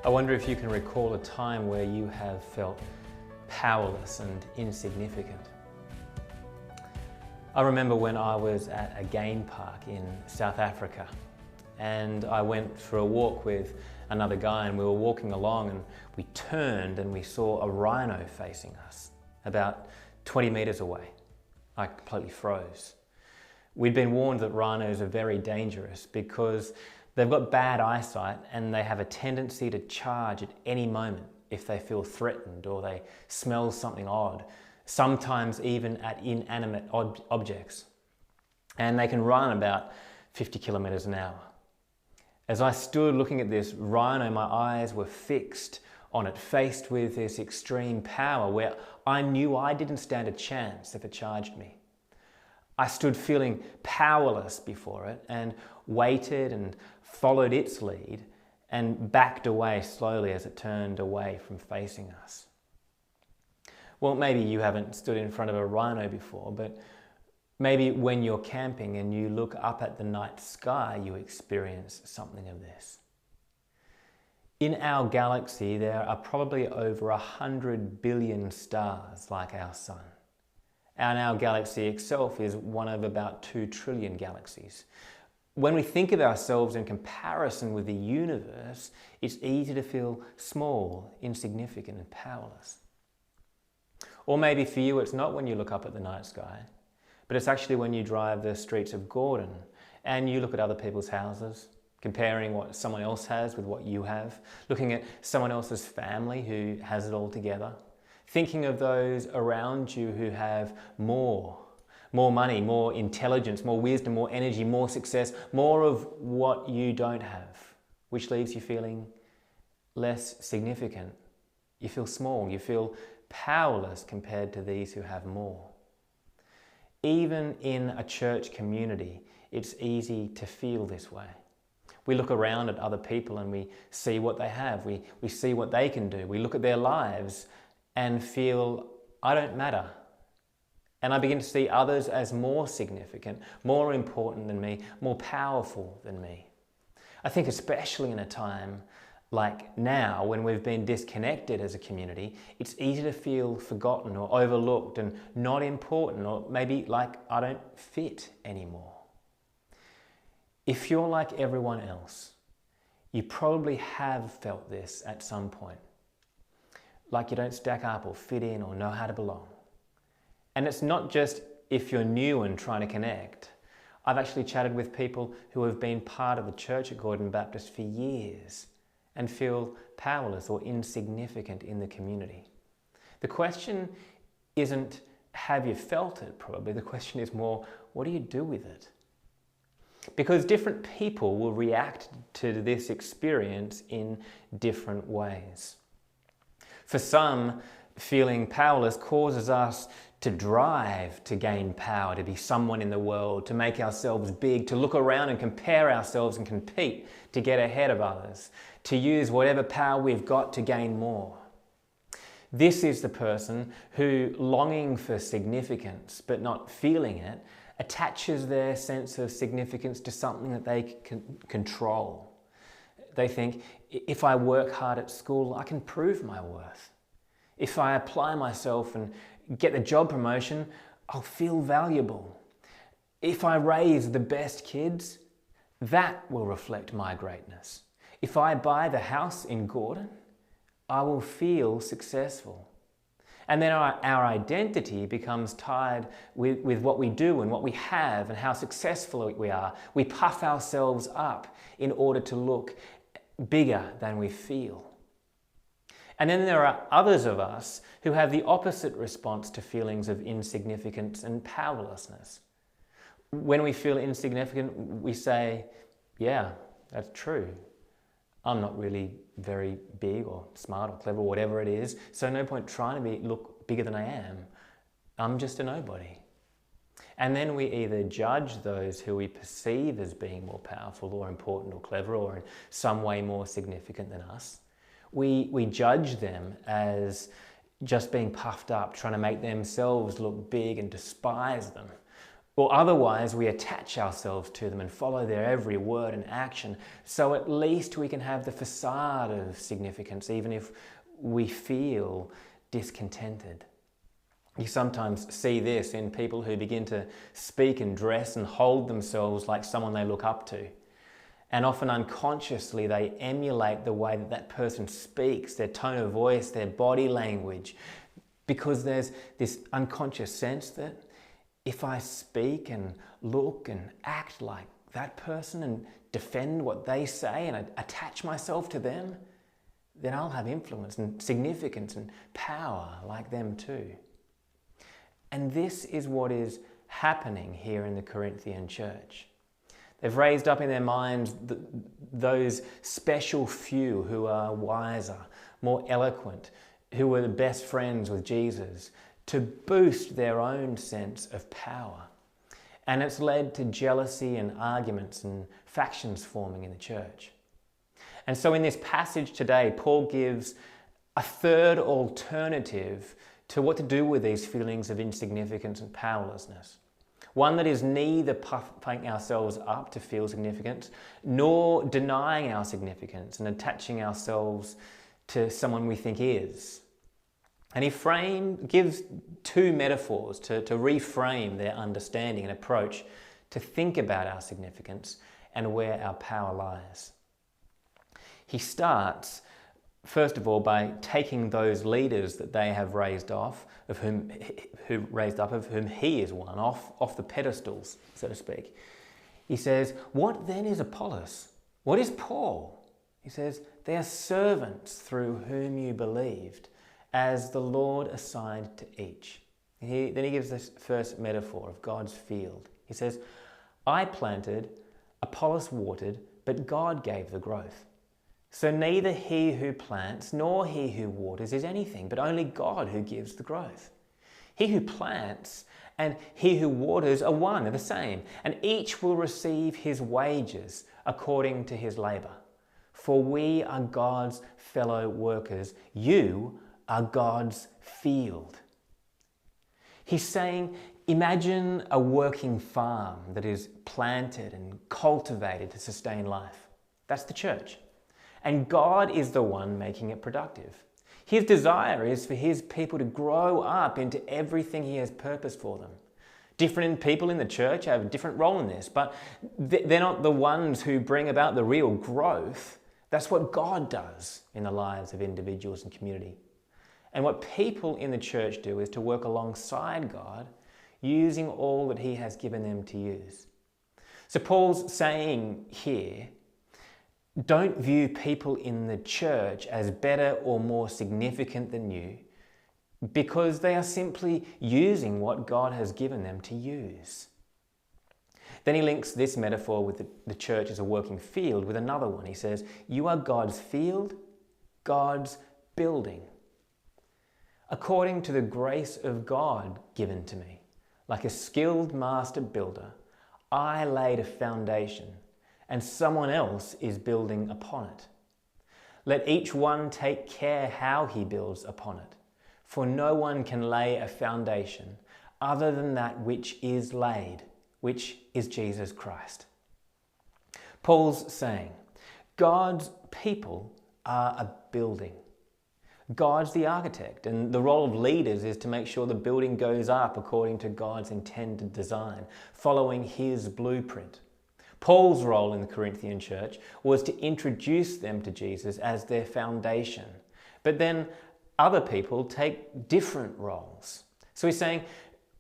I wonder if you can recall a time where you have felt powerless and insignificant. I remember when I was at a game park in South Africa and I went for a walk with another guy, and we were walking along and we turned and we saw a rhino facing us about 20 meters away. I completely froze. We'd been warned that rhinos are very dangerous because they've got bad eyesight and they have a tendency to charge at any moment if they feel threatened or they smell something odd, sometimes even at inanimate objects. And they can run about 50 kilometers an hour. As I stood looking at this rhino, my eyes were fixed on it, faced with this extreme power where I knew I didn't stand a chance if it charged me. I stood feeling powerless before it and waited and followed its lead and backed away slowly as it turned away from facing us. Well, maybe you haven't stood in front of a rhino before, but maybe when you're camping and you look up at the night sky, you experience something of this. In our galaxy, there are probably over 100 billion stars like our sun. And our galaxy itself is one of about 2 trillion galaxies. When we think of ourselves in comparison with the universe, it's easy to feel small, insignificant, and powerless. Or maybe for you, it's not when you look up at the night sky, but it's actually when you drive the streets of Gordon and you look at other people's houses, comparing what someone else has with what you have, looking at someone else's family who has it all together, thinking of those around you who have more money, more intelligence, more wisdom, more energy, more success, more of what you don't have, which leaves you feeling less significant. You feel small, you feel powerless compared to these who have more. Even in a church community, it's easy to feel this way. We look around at other people and we see what they have, we see what they can do, we look at their lives and feel, I don't matter. And I begin to see others as more significant, more important than me, more powerful than me. I think especially in a time like now, when we've been disconnected as a community, it's easy to feel forgotten or overlooked and not important, or maybe like I don't fit anymore. If you're like everyone else, you probably have felt this at some point. Like you don't stack up or fit in or know how to belong. And it's not just if you're new and trying to connect. I've actually chatted with people who have been part of the church at Gordon Baptist for years and feel powerless or insignificant in the community. The question isn't, have you felt it, probably. The question is more, what do you do with it? Because different people will react to this experience in different ways. For some, feeling powerless causes us to drive to gain power, to be someone in the world, to make ourselves big, to look around and compare ourselves and compete to get ahead of others, to use whatever power we've got to gain more. This is the person who, longing for significance but not feeling it, attaches their sense of significance to something that they can control. They think, if I work hard at school, I can prove my worth. If I apply myself and get the job promotion, I'll feel valuable. If I raise the best kids, that will reflect my greatness. If I buy the house in Gordon, I will feel successful. And then our identity becomes tied with what we do and what we have and how successful we are. We puff ourselves up in order to look bigger than we feel. And then there are others of us who have the opposite response to feelings of insignificance and powerlessness. When we feel insignificant, we say, yeah, that's true. I'm not really very big or smart or clever or whatever it is, so no point trying to look bigger than I am. I'm just a nobody. And then we either judge those who we perceive as being more powerful or important or clever or in some way more significant than us. We judge them as just being puffed up, trying to make themselves look big and despise them. Or otherwise, we attach ourselves to them and follow their every word and action, so at least we can have the facade of significance, even if we feel discontented. You sometimes see this in people who begin to speak and dress and hold themselves like someone they look up to. And often unconsciously, they emulate the way that that person speaks, their tone of voice, their body language, because there's this unconscious sense that if I speak and look and act like that person and defend what they say and attach myself to them, then I'll have influence and significance and power like them too. And this is what is happening here in the Corinthian church. They've raised up in their minds those special few who are wiser, more eloquent, who were the best friends with Jesus, to boost their own sense of power. And it's led to jealousy and arguments and factions forming in the church. And so in this passage today, Paul gives a third alternative to what to do with these feelings of insignificance and powerlessness. One that is neither puffing ourselves up to feel significance, nor denying our significance and attaching ourselves to someone we think is. And he gives two metaphors to reframe their understanding and approach to think about our significance and where our power lies. He starts, first of all, by taking those leaders that they have raised up, of whom he is one, off the pedestals, so to speak. He says, what then is Apollos? What is Paul? He says, they are servants through whom you believed, as the Lord assigned to each. Then he gives this first metaphor of God's field. He says, I planted, Apollos watered, but God gave the growth. So neither he who plants nor he who waters is anything, but only God who gives the growth. He who plants and he who waters are one, they're the same, and each will receive his wages according to his labor. For we are God's fellow workers. You are God's field. He's saying, imagine a working farm that is planted and cultivated to sustain life. That's the church. And God is the one making it productive. His desire is for his people to grow up into everything he has purpose for them. Different people in the church have a different role in this, but they're not the ones who bring about the real growth. That's what God does in the lives of individuals and community. And what people in the church do is to work alongside God, using all that he has given them to use. So Paul's saying here, don't view people in the church as better or more significant than you, because they are simply using what God has given them to use. Then he links this metaphor with the church as a working field with another one. He says, you are God's field, God's building. According to the grace of God given to me, like a skilled master builder, I laid a foundation, and someone else is building upon it. Let each one take care how he builds upon it, for no one can lay a foundation other than that which is laid, which is Jesus Christ. Paul's saying, God's people are a building. God's the architect, and the role of leaders is to make sure the building goes up according to God's intended design, following his blueprint. Paul's role in the Corinthian church was to introduce them to Jesus as their foundation. But then other people take different roles. So he's saying,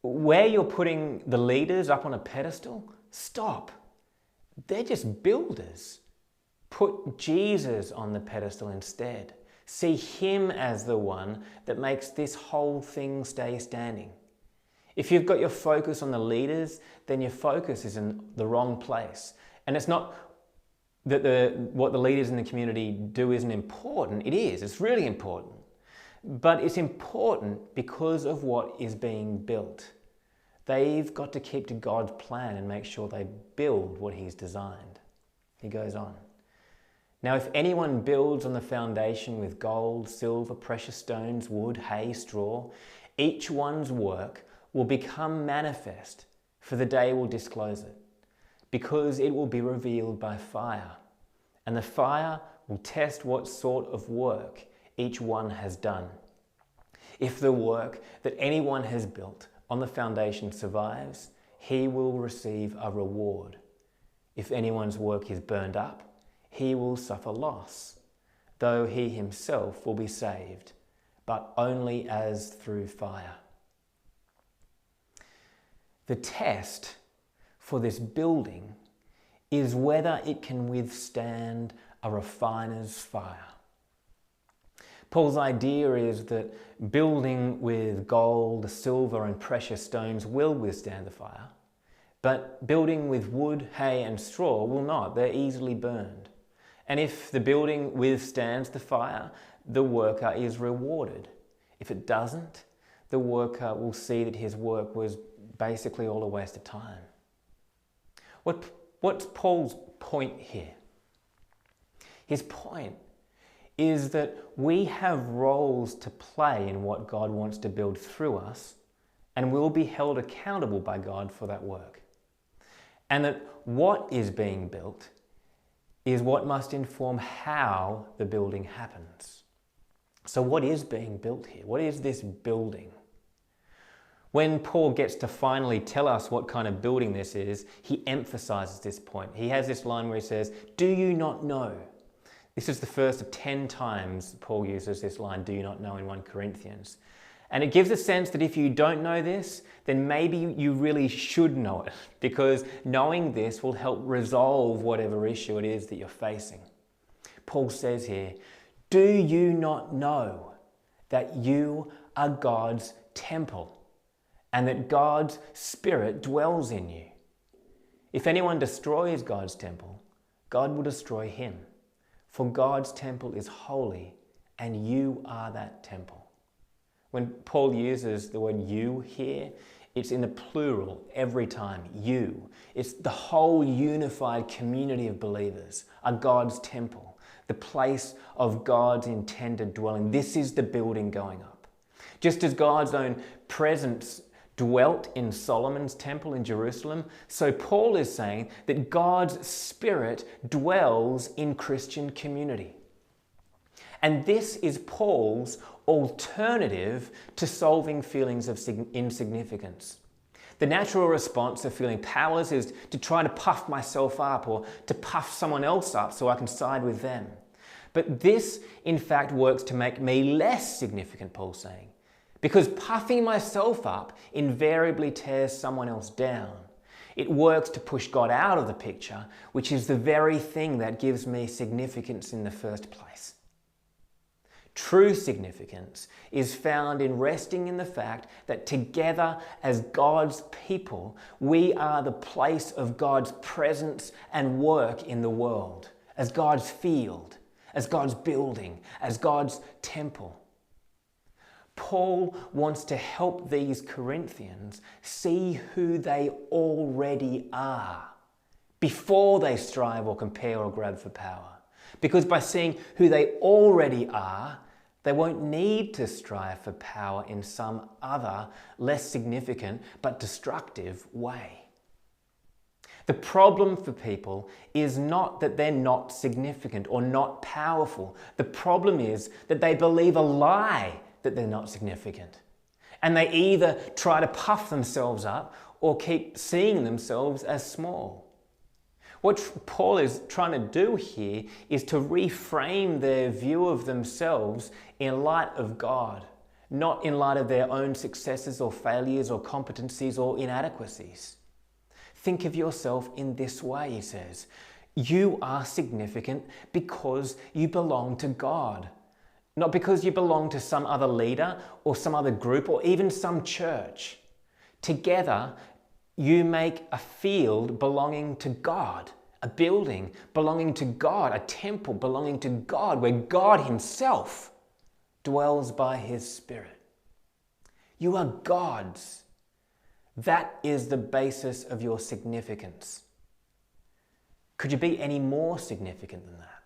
where you're putting the leaders up on a pedestal, stop. They're just builders. Put Jesus on the pedestal instead. See him as the one that makes this whole thing stay standing. If you've got your focus on the leaders, then your focus is in the wrong place. And it's not that what the leaders in the community do isn't important. It is. It's really important. But it's important because of what is being built. They've got to keep to God's plan and make sure they build what he's designed. He goes on. Now, if anyone builds on the foundation with gold, silver, precious stones, wood, hay, straw, each one's work will become manifest, for the day will disclose it, because it will be revealed by fire, and the fire will test what sort of work each one has done. If the work that anyone has built on the foundation survives, he will receive a reward. If anyone's work is burned up, he will suffer loss, though he himself will be saved, but only as through fire. The test for this building is whether it can withstand a refiner's fire. Paul's idea is that building with gold, silver, and precious stones will withstand the fire, but building with wood, hay, and straw will not. They're easily burned. And if the building withstands the fire, the worker is rewarded. If it doesn't, the worker will see that his work was basically all a waste of time. What's Paul's point here? His point is that we have roles to play in what God wants to build through us, and we'll be held accountable by God for that work. And that what is being built is what must inform how the building happens. So what is being built here? What is this building? When Paul gets to finally tell us what kind of building this is, he emphasizes this point. He has this line where he says, "Do you not know?" This is the first of 10 times Paul uses this line, "do you not know," in 1 Corinthians. And it gives a sense that if you don't know this, then maybe you really should know it, because knowing this will help resolve whatever issue it is that you're facing. Paul says here, "Do you not know that you are God's temple and that God's Spirit dwells in you? If anyone destroys God's temple, God will destroy him. For God's temple is holy, and you are that temple." When Paul uses the word "you" here, it's in the plural every time, you. It's the whole unified community of believers are God's temple, the place of God's intended dwelling. This is the building going up. Just as God's own presence dwelt in Solomon's temple in Jerusalem, so Paul is saying that God's Spirit dwells in Christian community. And this is Paul's alternative to solving feelings of insignificance. The natural response of feeling powerless is to try to puff myself up or to puff someone else up so I can side with them. But this, in fact, works to make me less significant, Paul's saying, because puffing myself up invariably tears someone else down. It works to push God out of the picture, which is the very thing that gives me significance in the first place. True significance is found in resting in the fact that together as God's people, we are the place of God's presence and work in the world, as God's field, as God's building, as God's temple. Paul wants to help these Corinthians see who they already are before they strive or compare or grab for power. Because by seeing who they already are, they won't need to strive for power in some other, less significant but destructive way. The problem for people is not that they're not significant or not powerful. The problem is that they believe a lie that they're not significant. And they either try to puff themselves up or keep seeing themselves as small. What Paul is trying to do here is to reframe their view of themselves in light of God, not in light of their own successes or failures or competencies or inadequacies. Think of yourself in this way, he says. You are significant because you belong to God, not because you belong to some other leader or some other group or even some church. Together, you make a field belonging to God, a building belonging to God, a temple belonging to God, where God himself dwells by his Spirit. You are God's. That is the basis of your significance. Could you be any more significant than that?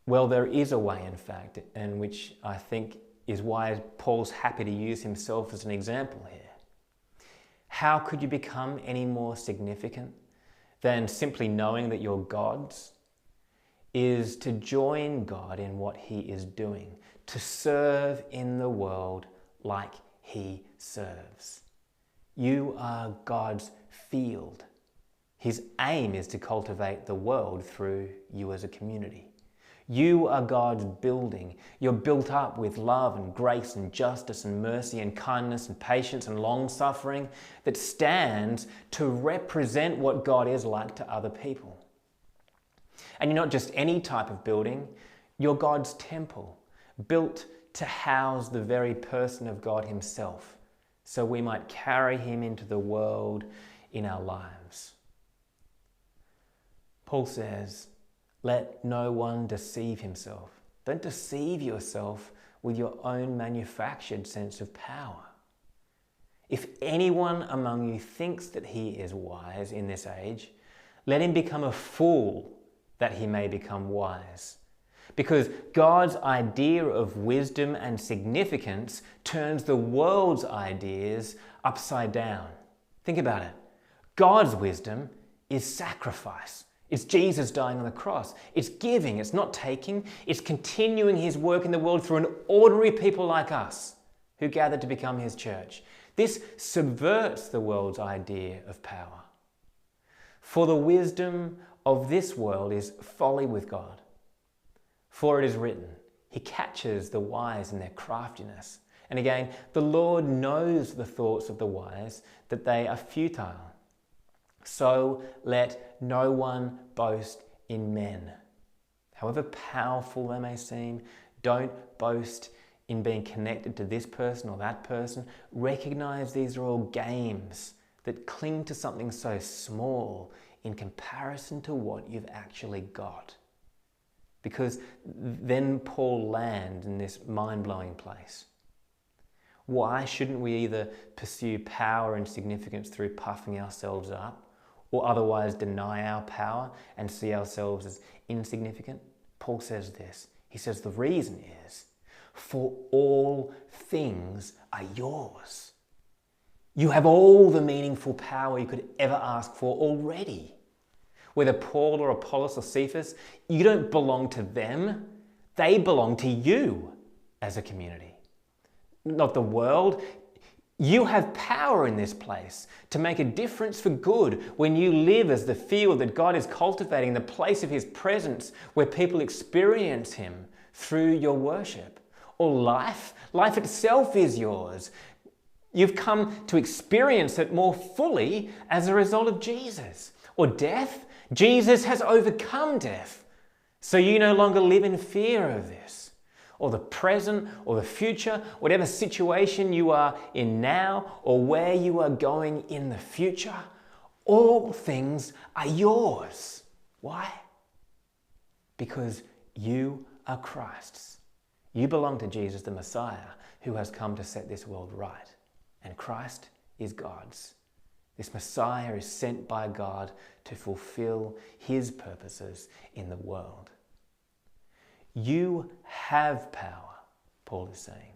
Well, there is a way, in fact, and which I think is why Paul's happy to use himself as an example here. How could you become any more significant than simply knowing that you're God's? Is to join God in what he is doing, to serve in the world like he serves. You are God's field. His aim is to cultivate the world through you as a community. You are God's building. You're built up with love and grace and justice and mercy and kindness and patience and long-suffering that stands to represent what God is like to other people. And you're not just any type of building, you're God's temple, built to house the very person of God himself, so we might carry him into the world in our lives. Paul says, let no one deceive himself. Don't deceive yourself with your own manufactured sense of power. If anyone among you thinks that he is wise in this age, let him become a fool that he may become wise. Because God's idea of wisdom and significance turns the world's ideas upside down. Think about it. God's wisdom is sacrifice. It's Jesus dying on the cross. It's giving, it's not taking. It's continuing his work in the world through an ordinary people like us who gathered to become his church. This subverts the world's idea of power. For the wisdom of this world is folly with God. For it is written, he catches the wise in their craftiness. And again, the Lord knows the thoughts of the wise, that they are futile. So let no one boast in men. However powerful they may seem, don't boast in being connected to this person or that person. Recognize these are all games that cling to something so small in comparison to what you've actually got. Because then Paul lands in this mind-blowing place. Why shouldn't we either pursue power and significance through puffing ourselves up, or otherwise deny our power and see ourselves as insignificant? Paul says this. He says the reason is, for all things are yours. You have all the meaningful power you could ever ask for already. Whether Paul or Apollos or Cephas, you don't belong to them. They belong to you as a community. Not the world. You have power in this place to make a difference for good when you live as the field that God is cultivating, the place of his presence where people experience him through your worship. Or life itself is yours. You've come to experience it more fully as a result of Jesus. Or death, Jesus has overcome death. So you no longer live in fear of this. Or the present, or the future, whatever situation you are in now, or where you are going in the future, all things are yours. Why? Because you are Christ's. You belong to Jesus the Messiah, who has come to set this world right. And Christ is God's. This Messiah is sent by God to fulfill his purposes in the world. You have power, Paul is saying,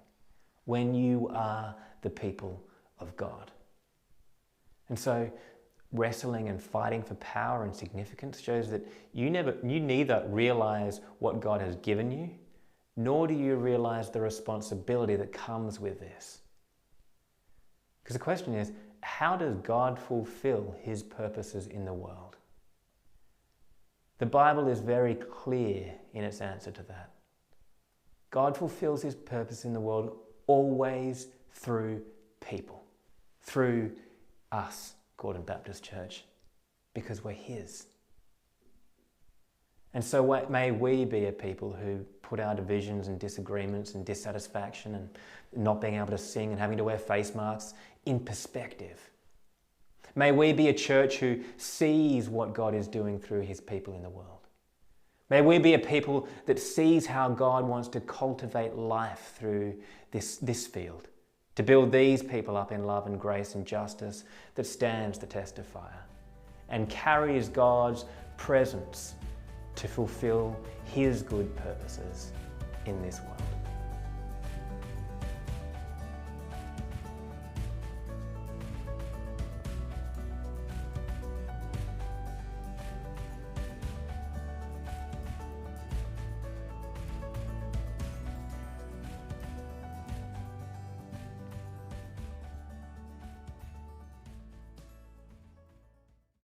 when you are the people of God. And so wrestling and fighting for power and significance shows that you neither realize what God has given you, nor do you realize the responsibility that comes with this. Because the question is, how does God fulfill his purposes in the world? The Bible is very clear in its answer to that. God fulfills his purpose in the world always through people, through us, Gordon Baptist Church, because we're his. And so may we be a people who put our divisions and disagreements and dissatisfaction and not being able to sing and having to wear face masks in perspective. May we be a church who sees what God is doing through his people in the world. May we be a people that sees how God wants to cultivate life through this field, to build these people up in love and grace and justice that stands the test of fire and carries God's presence to fulfill his good purposes in this world.